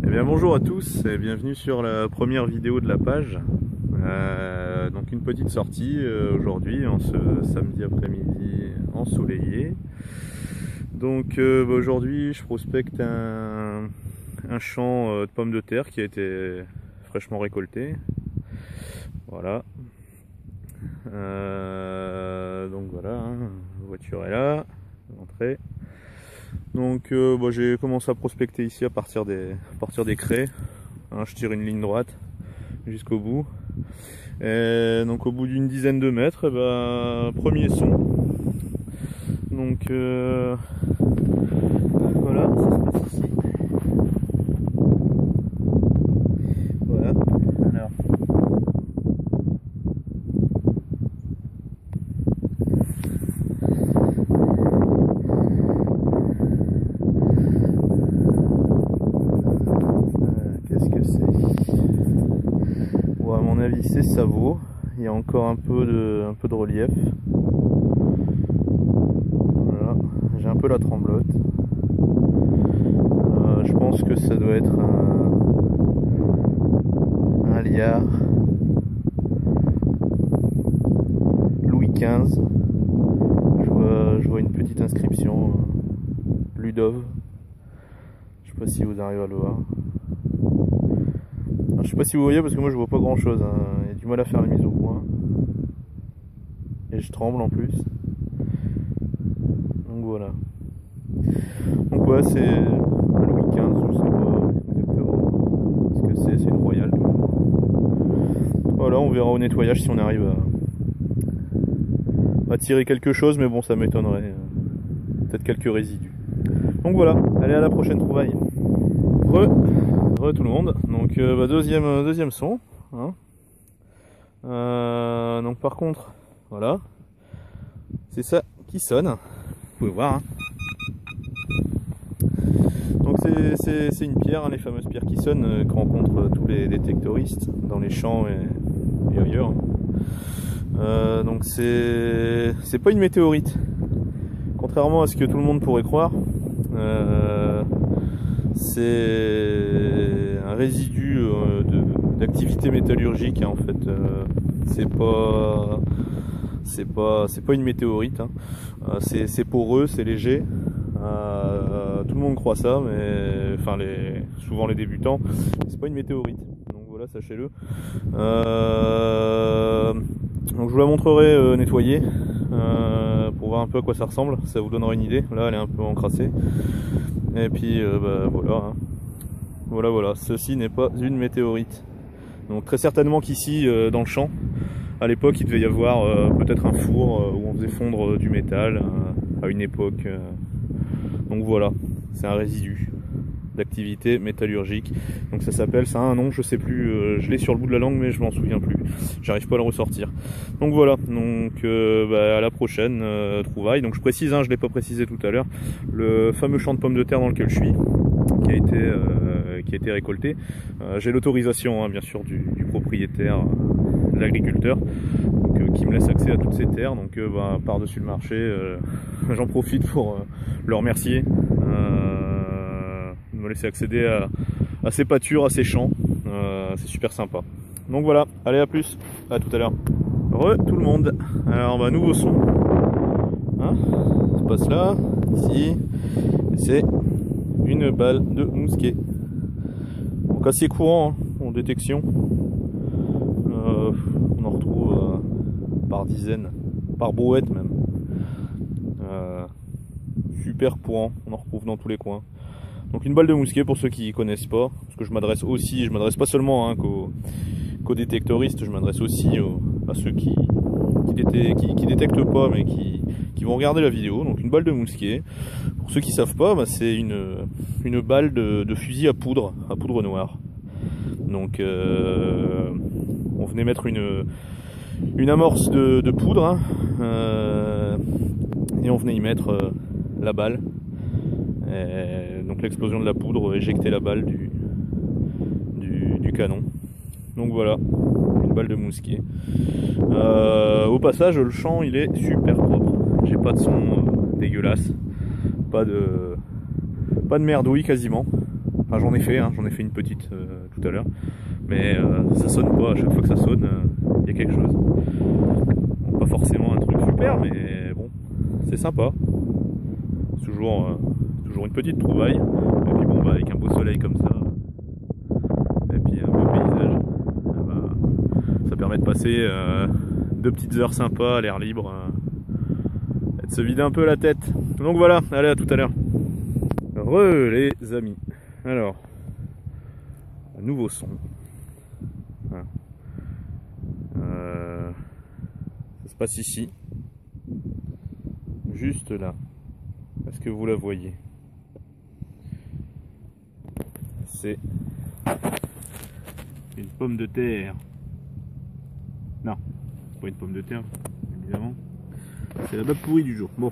Eh bien bonjour à tous et bienvenue sur la première vidéo de la page. Donc une petite sortie aujourd'hui en ce samedi après-midi ensoleillé. Donc aujourd'hui je prospecte un champ de pommes de terre qui a été fraîchement récolté. Voilà. Donc voilà, hein, la voiture est là, l'entrée. Donc j'ai commencé à prospecter ici à partir des craies. Hein, je tire une ligne droite jusqu'au bout. Et donc au bout d'une dizaine de mètres, premier son. Donc voilà, ça se passe ici. Voilà. Alors. Qu'est-ce que c'est? Bon, à mon avis c'est Savo. Il y a encore un peu de relief. Voilà. J'ai un peu la tremblote. Je pense que ça doit être un liard Louis XV. Je vois une petite inscription Ludov. Je sais pas si vous arrivez à le voir. Alors, je sais pas si vous voyez parce que moi je vois pas grand chose, hein. Il y a du mal à faire la mise au point. Et je tremble en plus. Donc voilà. Donc ouais, c'est un Louis XV, je sais pas exactement ce que c'est une royale. Voilà, on verra au nettoyage si on arrive à tirer quelque chose, mais bon, ça m'étonnerait. Peut-être quelques résidus. Donc voilà, allez, à la prochaine trouvaille. Re tout le monde. Donc deuxième son. Hein. Donc par contre, voilà, c'est ça qui sonne. Vous pouvez voir. Hein. Donc c'est une pierre, hein, les fameuses pierres qui sonnent que rencontrent tous les détectoristes dans les champs et ailleurs. Donc c'est pas une météorite, contrairement à ce que tout le monde pourrait croire. C'est un résidu d'activité métallurgique, hein, en fait. C'est pas une météorite, hein. C'est poreux, c'est léger. Tout le monde croit ça, mais enfin souvent les débutants, c'est pas une météorite. Donc voilà, sachez-le. Donc je vous la montrerai nettoyée pour voir un peu à quoi ça ressemble. Ça vous donnera une idée. Là, elle est un peu encrassée. Et puis voilà, hein. Voilà. Ceci n'est pas une météorite. Donc très certainement qu'ici, dans le champ, à l'époque, il devait y avoir peut-être un four où on faisait fondre du métal à une époque. Donc voilà, c'est un résidu d'activité métallurgique. Donc ça a un nom, je sais plus, je l'ai sur le bout de la langue mais je m'en souviens plus. J'arrive pas à le ressortir. Donc voilà, donc à la prochaine trouvaille. Donc je précise, hein, je l'ai pas précisé tout à l'heure, le fameux champ de pommes de terre dans lequel je suis, qui a été récolté. J'ai l'autorisation, hein, bien sûr, du propriétaire, de l'agriculteur, qui me laisse accès à toutes ces terres. Donc par-dessus le marché, j'en profite pour le remercier de me laisser accéder à ces pâtures, à ces champs. C'est super sympa. Donc voilà, allez, à plus, à tout à l'heure. Tout le monde. Alors nouveau son. Hein, ça se passe là, ici. C'est une balle de mousquet. Donc assez courant, hein, en détection. On en retrouve par dizaines, par brouette même. Super courant, on en retrouve dans tous les coins. Donc une balle de mousquet pour ceux qui connaissent pas, parce que je m'adresse pas seulement, hein, qu'aux détectoristes, je m'adresse aussi à ceux qui détectent pas mais qui vont regarder la vidéo. Donc une balle de mousquet, pour ceux qui savent pas, c'est une balle de fusil à poudre noire. Donc on venait mettre une amorce de poudre, hein, et on venait y mettre la balle. Et donc l'explosion de la poudre éjectait la balle du canon. Donc voilà, une balle de mousquet. Au passage, le champ il est super propre. J'ai pas de son dégueulasse, pas de merdouille quasiment. Enfin j'en ai fait une petite tout à l'heure. Mais ça sonne pas, à chaque fois que ça sonne, il y a quelque chose. Bon, pas forcément un truc super, mais bon, c'est sympa. C'est toujours une petite trouvaille. Et puis bon, bah, avec un beau soleil comme ça, et puis un beau paysage, bah, ça permet de passer 2 petites heures sympas à l'air libre, et de se vider un peu la tête. Donc voilà, allez, à tout à l'heure. Les amis. Alors, un nouveau son. Voilà. Ça se passe ici, juste là. Est-ce que vous la voyez? C'est une pomme de terre. Non, c'est pas une pomme de terre, évidemment. C'est la bague pourrie du jour. Bon,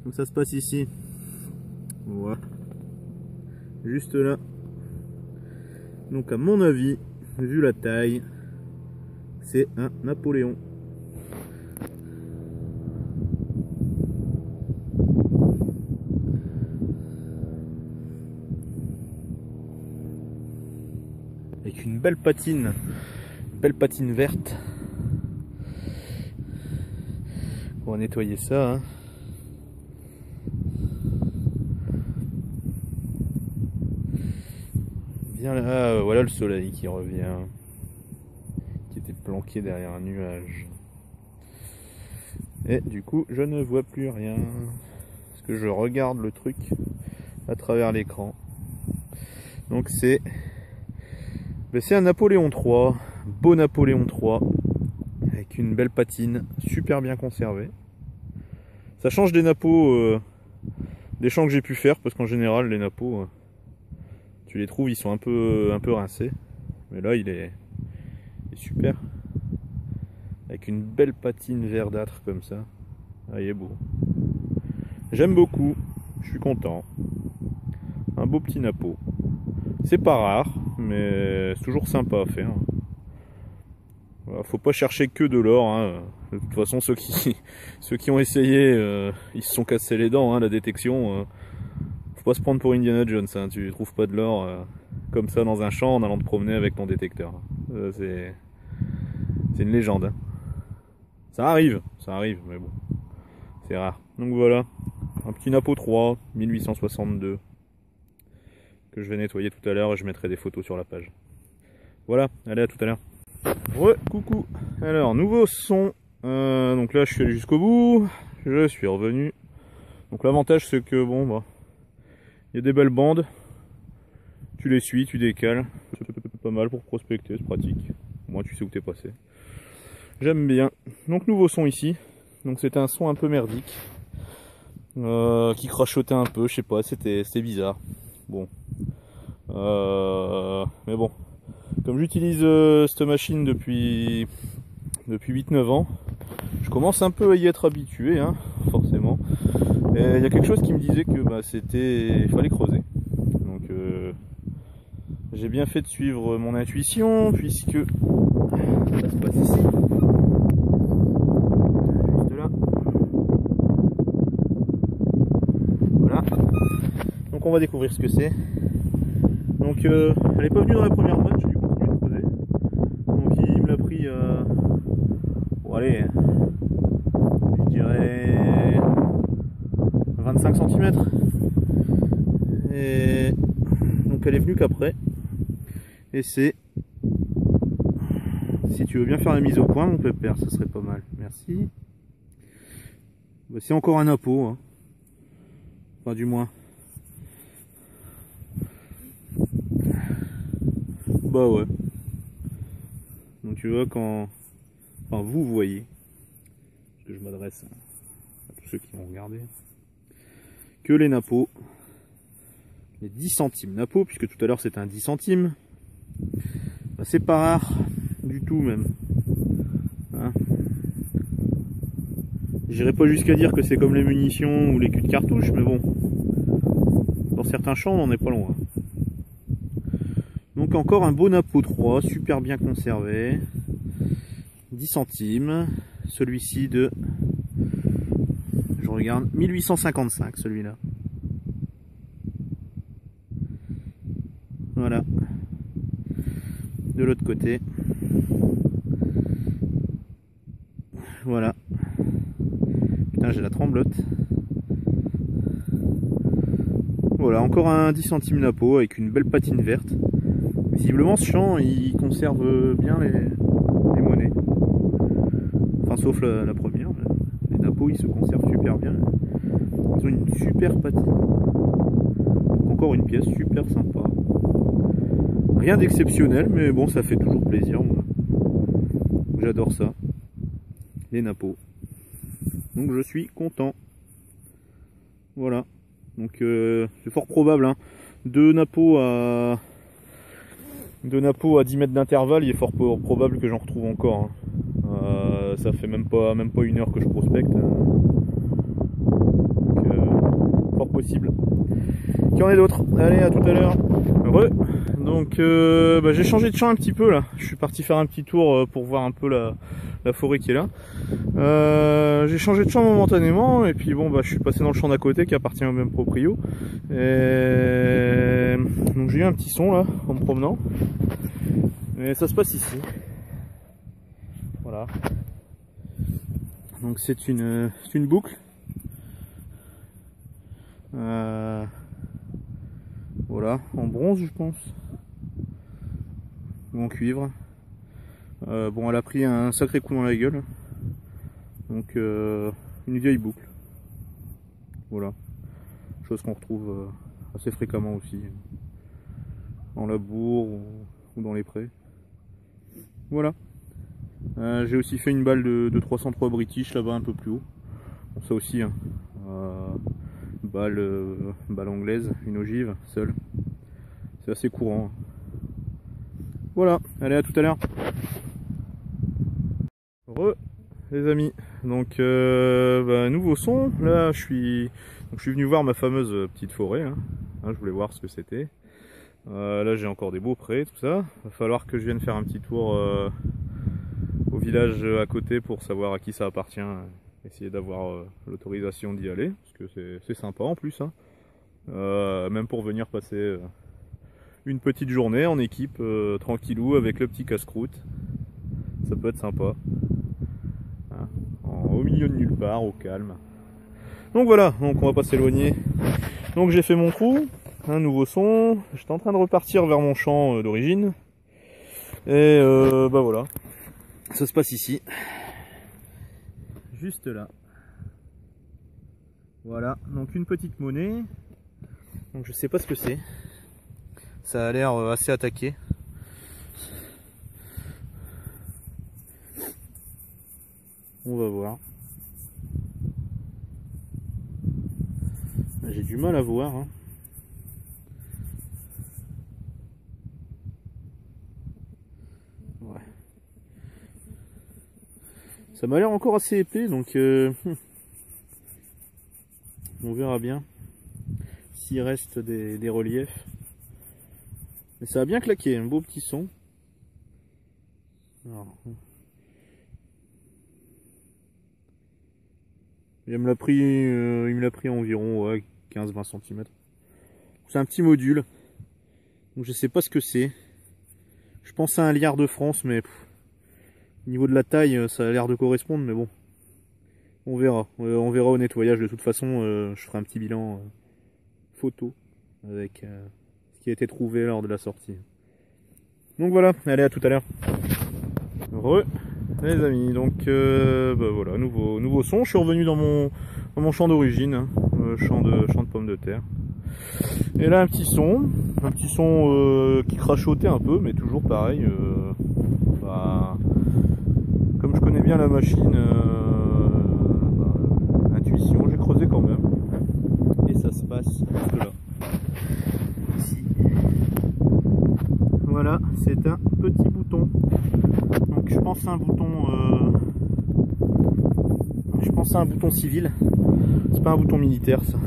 donc ça se passe ici. Voilà. Juste là. Donc à mon avis, vu la taille, c'est un Napoléon. Avec une belle patine verte. On va nettoyer ça. Hein. Bien là, voilà le soleil qui revient, qui était planqué derrière un nuage. Et du coup, je ne vois plus rien parce que je regarde le truc à travers l'écran. Donc c'est un Napoléon III, beau Napoléon III, avec une belle patine, super bien conservée. Ça change des nappos, des champs que j'ai pu faire, parce qu'en général les nappos, tu les trouves, ils sont un peu rincés. Mais là il est super. Avec une belle patine verdâtre comme ça. Ah, il est beau. J'aime beaucoup, je suis content. Un beau petit nappot. C'est pas rare, mais c'est toujours sympa à faire. Voilà, faut pas chercher que de l'or. Hein. De toute façon, ceux qui ont essayé, ils se sont cassés les dents. Hein, la détection, faut pas se prendre pour Indiana Jones. Hein. Tu trouves pas de l'or comme ça dans un champ en allant te promener avec ton détecteur. C'est une légende. Hein. Ça arrive, mais bon, c'est rare. Donc voilà, un petit Napo 3, 1862. Que je vais nettoyer tout à l'heure et je mettrai des photos sur la page. Voilà, allez, à tout à l'heure. Coucou. Alors, nouveau son. Donc là, je suis allé jusqu'au bout. Je suis revenu. Donc l'avantage, c'est que bon, bah, il y a des belles bandes. Tu les suis, tu décales. C'est pas mal pour prospecter, c'est pratique. Au moins, tu sais où t'es passé. J'aime bien. Donc nouveau son ici. Donc c'était un son un peu merdique. Qui crachotait un peu, je sais pas, c'était bizarre. Bon. Mais bon. Comme j'utilise cette machine depuis 8-9 ans, je commence un peu à y être habitué, hein, forcément. Et il y a quelque chose qui me disait que bah, il fallait creuser. Donc j'ai bien fait de suivre mon intuition, puisque ça se passe ici. Juste là. Voilà. Donc on va découvrir ce que c'est. Donc elle n'est pas venue dans la première mode, j'ai dû continuer de creuser. Donc il me l'a pris, bon allez, je dirais 25 cm. Et donc elle est venue qu'après. Et c'est, si tu veux bien faire la mise au point mon pépère, ça serait pas mal, merci. Bah, c'est encore un Napo, hein. Enfin du moins. Bah ouais. Donc tu vois quand... Enfin vous voyez, parce que je m'adresse à tous ceux qui vont regarder, que les Napos, les 10 centimes Napo, puisque tout à l'heure c'était un 10 centimes, bah, c'est pas rare du tout même. Hein, j'irai pas jusqu'à dire que c'est comme les munitions ou les culs de cartouche, mais bon, dans certains champs on n'en est pas loin. Donc encore un beau Napo 3, super bien conservé, 10 centimes, celui-ci de, je regarde, 1855 celui-là. Voilà. De l'autre côté. Voilà. Putain, j'ai la tremblote. Voilà, encore un 10 centimes napo avec une belle patine verte. Visiblement, ce champ, il conserve bien les monnaies. Enfin, sauf la première. Les napos, ils se conservent super bien. Ils ont une super patine. Encore une pièce super sympa. Rien d'exceptionnel, mais bon, ça fait toujours plaisir, moi. J'adore ça. Les napos. Donc je suis content. Voilà. Donc c'est fort probable, hein. Deux napos à 10 mètres d'intervalle, il est fort probable que j'en retrouve encore, hein. Ça fait même pas une heure que je prospecte. Donc, fort possible qu'il y en ait d'autres. Allez, à tout à l'heure. Donc j'ai changé de champ un petit peu là. Je suis parti faire un petit tour pour voir un peu la forêt qui est là. J'ai changé de champ momentanément et puis bon je suis passé dans le champ d'à côté qui appartient au même proprio. Et donc j'ai eu un petit son là en me promenant. Et ça se passe ici. Voilà. Donc c'est une boucle. Voilà, en bronze je pense. Ou en cuivre. Bon, elle a pris un sacré coup dans la gueule. Donc une vieille boucle. Voilà. Chose qu'on retrouve assez fréquemment aussi. En labour ou dans les prés. Voilà. J'ai aussi fait une balle de 303 British là-bas un peu plus haut. Bon, ça aussi, hein. Balle anglaise, une ogive, seule. C'est assez courant. Voilà, allez, à tout à l'heure. Les amis, donc nouveau son. Là je suis venu voir ma fameuse petite forêt, hein. Je voulais voir ce que c'était. Là j'ai encore des beaux prés, tout ça. Va falloir que je vienne faire un petit tour au village à côté pour savoir à qui ça appartient. Essayer d'avoir l'autorisation d'y aller, parce que c'est sympa en plus, hein. Même pour venir passer une petite journée en équipe, tranquillou, avec le petit casse-croûte. Ça peut être sympa. Hein, au milieu de nulle part, au calme. Donc voilà, donc on va pas s'éloigner. Donc j'ai fait mon trou, un nouveau son. J'étais en train de repartir vers mon champ d'origine. Et voilà. Ça se passe ici. Juste là. Voilà, donc une petite monnaie. Donc je sais pas ce que c'est. Ça a l'air assez attaqué. On va voir. J'ai du mal à voir, hein. Ouais. Ça m'a l'air encore assez épais, donc on verra bien s'il reste des reliefs. Mais ça a bien claqué, un beau petit son. Alors, il me l'a pris environ 15-20 cm. C'est un petit module. Donc je sais pas ce que c'est. Je pense à un liard de France, mais au niveau de la taille, ça a l'air de correspondre, mais bon. On verra. On verra au nettoyage. De toute façon, je ferai un petit bilan photo avec ce qui a été trouvé lors de la sortie. Donc voilà, allez, à tout à l'heure. Les amis, donc voilà, nouveau son. Je suis revenu dans mon champ d'origine, hein, champ de pommes de terre. Et là un petit son qui crachotait un peu, mais toujours pareil. Comme je connais bien la machine, intuition, j'ai creusé quand même. Et ça se passe juste là. Ici. Voilà, c'est un petit bouton. Donc je pense à un bouton. Je pense à un bouton civil. C'est pas un bouton militaire, ça.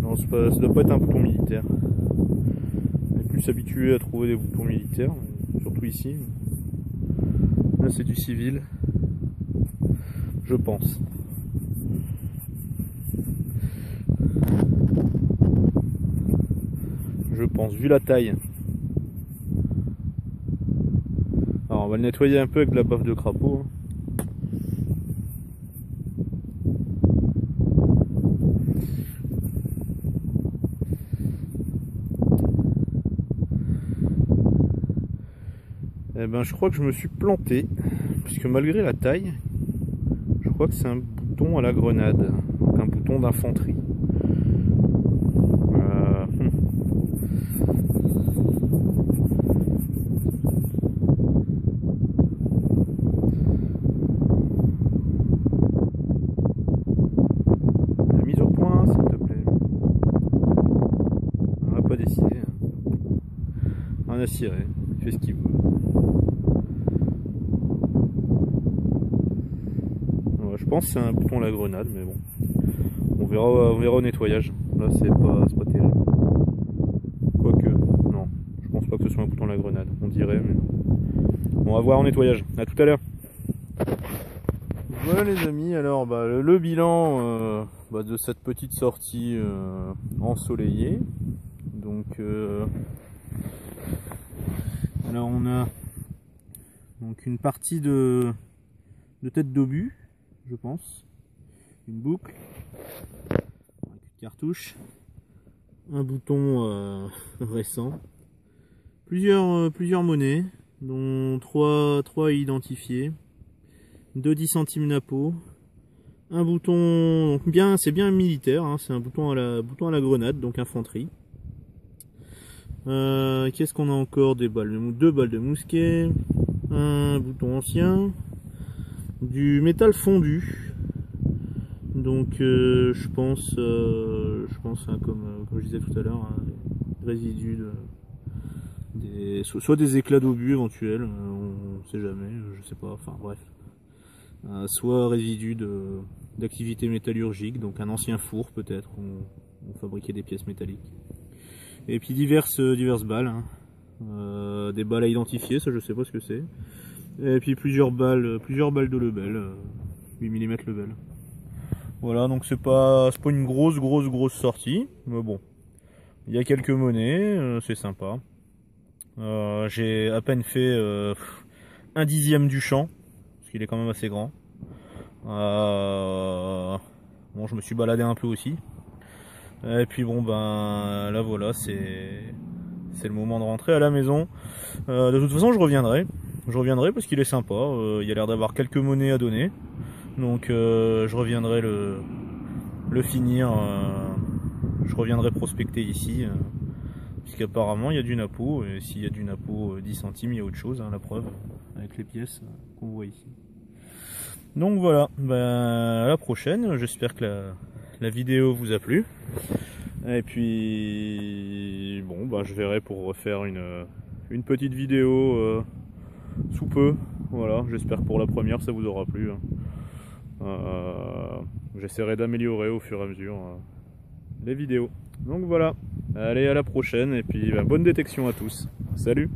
Non, ça doit pas être un bouton militaire. On est plus habitué à trouver des boutons militaires, surtout ici. Là, c'est du civil. Je pense. Je pense, vu la taille. Alors on va le nettoyer un peu avec de la baffe de crapaud. Eh ben je crois que je me suis planté, puisque malgré la taille, je crois que c'est un bouton à la grenade, donc un bouton d'infanterie. La mise au point, s'il te plaît. On n'a pas décidé. On a ciré, il fait ce qu'il veut. Je pense que c'est un bouton à la grenade, mais bon, on verra au nettoyage. Là c'est pas terrible. Quoique, non, je pense pas que ce soit un bouton à la grenade, on dirait, mais on va voir au nettoyage. À tout à l'heure. Voilà les amis, alors le bilan de cette petite sortie ensoleillée. Donc alors on a donc une partie de tête d'obus, je pense, une boucle, une cartouche, un bouton récent, plusieurs monnaies, dont 3 identifiés, 2 10 centimes Napo, un bouton, donc c'est bien militaire, hein, c'est un bouton à la grenade, donc infanterie. Qu'est-ce qu'on a encore? Deux balles de mousquet, un bouton ancien, du métal fondu, donc je pense comme je disais tout à l'heure, des résidus soit des éclats d'obus éventuels, on sait jamais, je sais pas, enfin bref, soit résidus d'activité métallurgique, donc un ancien four peut-être, on fabriquait des pièces métalliques, et puis diverses balles, hein. Des balles à identifier, ça je sais pas ce que c'est. Et puis plusieurs balles de Lebel, 8 mm Lebel. Voilà, donc c'est pas une grosse sortie, mais bon, il y a quelques monnaies, c'est sympa. J'ai à peine fait 1/10 du champ, parce qu'il est quand même assez grand. Bon, je me suis baladé un peu aussi. Et puis bon là voilà, c'est le moment de rentrer à la maison. De toute façon je reviendrai parce qu'il est sympa, il y a l'air d'avoir quelques monnaies à donner, donc je reviendrai le finir, je reviendrai prospecter ici, puisqu'apparemment il y a du Napo, et s'il y a du Napo 10 centimes, il y a autre chose, hein, la preuve avec les pièces qu'on voit ici. Donc voilà, à la prochaine, j'espère que la vidéo vous a plu, et puis bon je verrai pour refaire une petite vidéo sous peu, voilà, j'espère que pour la première ça vous aura plu, hein. J'essaierai d'améliorer au fur et à mesure les vidéos. Donc voilà, allez, à la prochaine, et puis bonne détection à tous, salut.